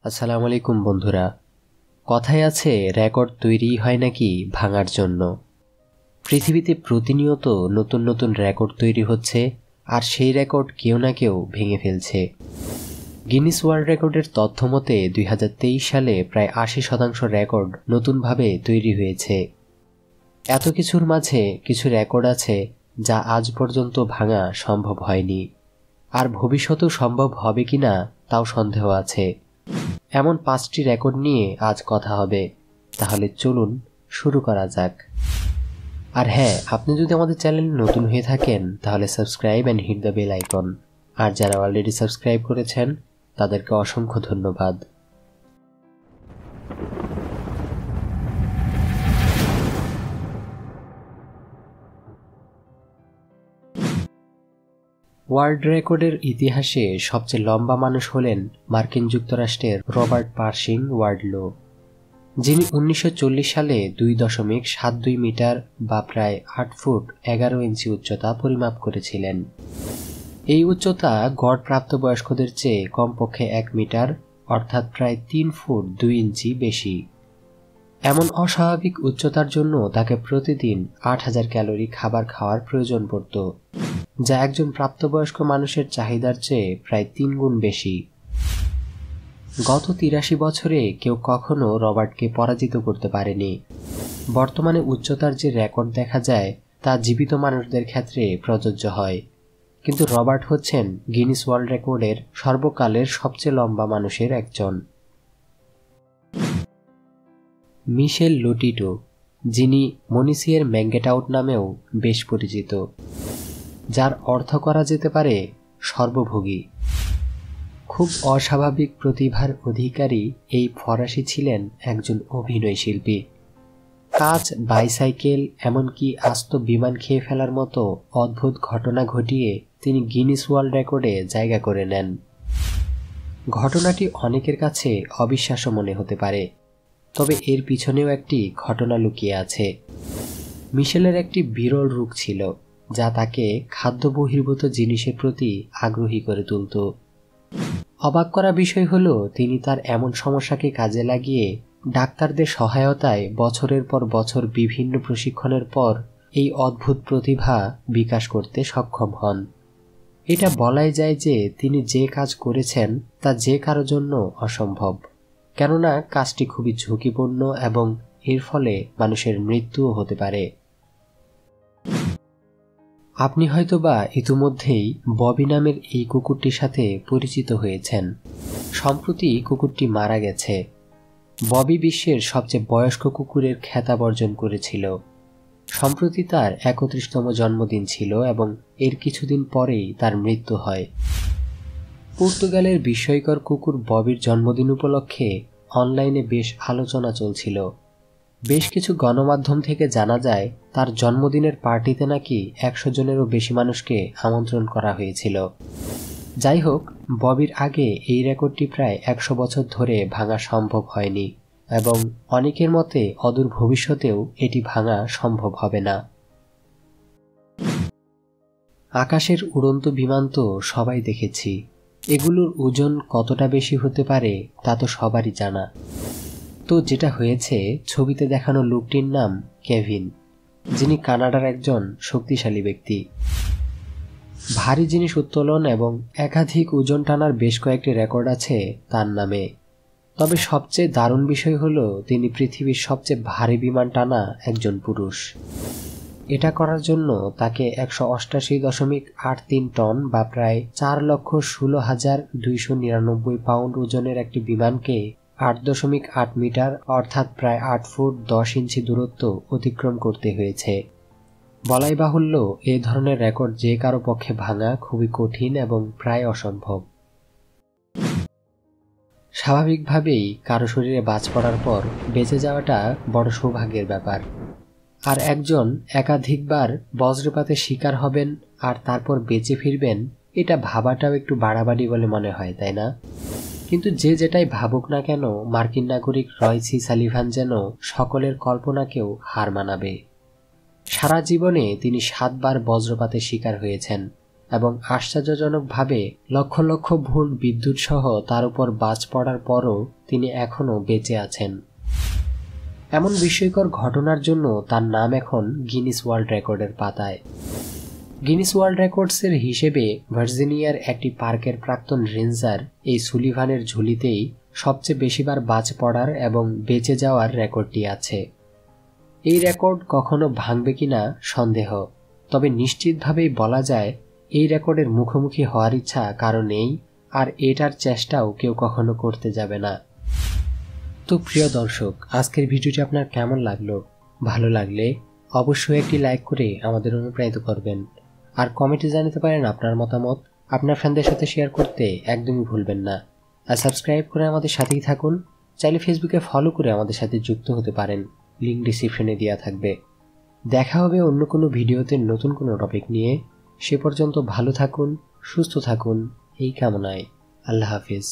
আসসালামু আলাইকুম বন্ধুরা। কথায় আছে রেকর্ড তৈরি হয় নাকি ভাঙার জন্য। পৃথিবীতে প্রতিনিয়ত নতুন নতুন রেকর্ড তৈরি হচ্ছে, আর সেই রেকর্ড কেউ না কেউ ভেঙে ফেলছে। গিনিস ওয়ার্ল্ড রেকর্ডের তথ্য মতে 2023 সালে প্রায় 80% রেকর্ড নতুনভাবে তৈরি হয়েছে। এত কিছুর মাঝে কিছু রেকর্ড আছে যা আজ পর্যন্ত ভাঙা সম্ভব হয়নি, আর ভবিষ্যতেও সম্ভব হবে কিনা তাও সন্দেহ আছে। এমন 5টি রেকর্ড নিয়ে আজ কথা হবে, তাহলে চলুন শুরু করা যাক। আর হ্যাঁ, আপনি যদি আমাদের চ্যানেলে নতুন হয়ে থাকেন তাহলে subscribe and hit the bell icon, আর যারা অলরেডি সাবস্ক্রাইব করেছেন তাদেরকে অসংখ্য ধন্যবাদ। ওয়ার্ল্ড রেকর্ডের ইতিহাসে সবচেয়ে লম্বা মানুষ হলেন মার্কিন যুক্তরাষ্ট্রের রবার্ট পার্শিং ওয়ার্ডলো, যিনি 1940 সালে 2.72 মিটার বা প্রায় 8 ফুট 11 ইঞ্চি উচ্চতা পরিমাপ করেছিলেন। এই উচ্চতা গড় প্রাপ্তবয়স্কদের চেয়ে কমপক্ষে 1 মিটার অর্থাৎ প্রায় 3 ফুট 2 ইঞ্চি বেশি। এমন অস্বাভাবিক উচ্চতার জন্য তাকে প্রতিদিন 8000 ক্যালোরি খাবার খাওয়ার প্রয়োজন পড়ত, যা একজন প্রাপ্তবয়স্ক মানুষের চাহিদার চেয়ে প্রায় 3 গুণ বেশি। গত 83 বছরে কেউ কখনো রবার্টকে পরাজিত করতে পারেনি। বর্তমানে উচ্চতার যে রেকর্ড দেখা যায় তা জীবিত মানুষদের ক্ষেত্রে প্রযোজ্য হয়, কিন্তু রবার্ট হচ্ছেন গিনিস ওয়ার্ল্ড রেকর্ডের সর্বকালের সবচেয়ে লম্বা মানুষের একজন। মিশেল লোটিটো, যিনি মনিসিয়ের ম্যাঙ্গেটাউট নামেও বেশ পরিচিত, যার অর্থ করা যেতে পারে সর্বভোগী। খুব অস্বাভাবিক প্রতিভার অধিকারী এই ফরাসি ছিলেন একজন অভিনয় শিল্পী। কাচ, বাইসাইকেল, এমনকি আস্ত বিমান খেয়ে ফেলার মতো অদ্ভুত ঘটনা ঘটিয়ে তিনি গিনিস ওয়ার্ল্ড রেকর্ডে জায়গা করে নেন। ঘটনাটি অনেকের কাছে অবিশ্বাস্য মনে হতে পারে, তবে এর পিছনেও একটি ঘটনা লুকিয়ে আছে। মিশেলের একটি বিরল রোগ ছিল যা তাকে খাদ্য বহির্ভূত জিনিসের প্রতি আগ্রহী করে তুলত। অবাক করা বিষয় হলো, তিনি তার এমন সমস্যাকে কাজে লাগিয়ে ডাক্তারদের সহায়তায় বছরের পর বছর বিভিন্ন প্রশিক্ষণের পর এই অদ্ভুত প্রতিভা বিকাশ করতে সক্ষম হন। এটা বলাই যায় যে তিনি যে কাজ করেছেন তা যে কারো জন্য অসম্ভব, কেননা কাজটি খুবই ঝুঁকিপূর্ণ এবং এর ফলে মানুষের মৃত্যুও হতে পারে। আপনি হয়তোবা ইতিমধ্যেই ববি নামের এই কুকুরটির সাথে পরিচিত হয়েছেন। সম্প্রতি কুকুরটি মারা গেছে। ববি বিশ্বের সবচেয়ে বয়স্ক কুকুরের খেতাব অর্জন করেছিল। সম্প্রতি তার 31তম জন্মদিন ছিল এবং এর কিছুদিন পরেই তার মৃত্যু হয়। পর্তুগালের বিস্ময়কর কুকুর ববির জন্মদিন উপলক্ষে অনলাইনে বেশ আলোচনা চলছিল। বেশ কিছু গণমাধ্যম থেকে জানা যায় তার জন্মদিনের পার্টিতে নাকি 100 জনেরও বেশি মানুষকে আমন্ত্রণ করা হয়েছিল। যাই হোক, ববির আগে এই রেকর্ডটি প্রায় 100 বছর ধরে ভাঙা সম্ভব হয়নি এবং অনেকের মতে অদূর ভবিষ্যতেও এটি ভাঙা সম্ভব হবে না। আকাশের উড়ন্ত বিমান তো সবাই দেখেছি, এগুলোর ওজন কতটা বেশি হতে পারে তা তো সবারই জানা। তো যেটা হয়েছে, ছবিতে দেখানো লোকটির নাম কেভিন, যিনি কানাডার একজন শক্তিশালী ব্যক্তি। ভারী জিনিস উত্তোলন এবং একাধিক ওজন টানার বেশ কয়েকটি রেকর্ড আছে তার নামে। তবে সবচেয়ে দারুণ বিষয় হলো তিনি পৃথিবীর সবচেয়ে ভারী বিমান টানা একজন পুরুষ। এটা করার জন্য তাকে 188.83 টন বা প্রায় 4,16,299 পাউন্ড ওজনের একটি বিমানকে 8.8 মিটার অর্থাৎ প্রায় 8 ফুট 10 ইঞ্চি দূরত্ব অতিক্রম করতে হয়েছে। বলাই বাহুল্য, এ ধরনের রেকর্ড যে কারো পক্ষে ভাঙা খুবই কঠিন এবং প্রায় অসম্ভব। স্বাভাবিকভাবেই কারো শরীরে বাজ পড়ার পর বেঁচে যাওয়াটা বড় সৌভাগ্যের ব্যাপার, আর একজন একাধিকবার বজ্রপাতের শিকার হবেন আর তারপর বেঁচে ফিরবেন, এটা ভাবাটাও একটু বাড়াবাড়ি বলে মনে হয়, তাই না? কিন্তু যে যেটাই ভাবুক না কেন, মার্কিন নাগরিক রয় সি সালিভান যেন সকলের কল্পনাকেও হার মানাবে। সারা জীবনে তিনি 7 বার বজ্রপাতের শিকার হয়েছেন এবং আশ্চর্যজনকভাবে লক্ষ লক্ষ ভোল্ট বিদ্যুৎ সহ তার উপর বাজ পড়ার পরও তিনি এখনও বেঁচে আছেন। এমন বিস্ময়কর ঘটনার জন্য তার নাম এখন গিনিস ওয়ার্ল্ড রেকর্ডের পাতায়। গিনিস ওয়ার্ল্ড রেকর্ডসের হিসেবে ভার্জিনিয়ার একটি পার্কের প্রাক্তন রেঞ্জার এই সুলিভানের ঝুলিতেই সবচেয়ে বেশিবার বাজ পড়ার এবং বেঁচে যাওয়ার রেকর্ডটি আছে। এই রেকর্ড কখনো ভাঙবে কিনা সন্দেহ, তবে নিশ্চিতভাবেই বলা যায় এই রেকর্ডের মুখোমুখি হওয়ার ইচ্ছা কারো নেই, আর এটার চেষ্টাও কেউ কখনো করতে যাবে না। তো প্রিয় দর্শক, আজকের ভিডিওটি আপনার কেমন লাগলো? ভালো লাগলে অবশ্যই একটি লাইক করে আমাদের অনুপ্রাণিত করবেন, আর কমেন্টে জানাতে পারেন আপনার মতামত। আপনার ফ্রেন্ডদের সাথে শেয়ার করতে একদমই ভুলবেন না। আর সাবস্ক্রাইব করে আমাদের সাথেই থাকুন। চাইলে ফেসবুকে ফলো করে আমাদের সাথে যুক্ত হতে পারেন, লিঙ্ক ডিসক্রিপশনে দেওয়া থাকবে। দেখা হবে অন্য কোনো ভিডিওতে নতুন কোনো টপিক নিয়ে। সে পর্যন্ত ভালো থাকুন, সুস্থ থাকুন এই কামনায়। আল্লাহ হাফিজ।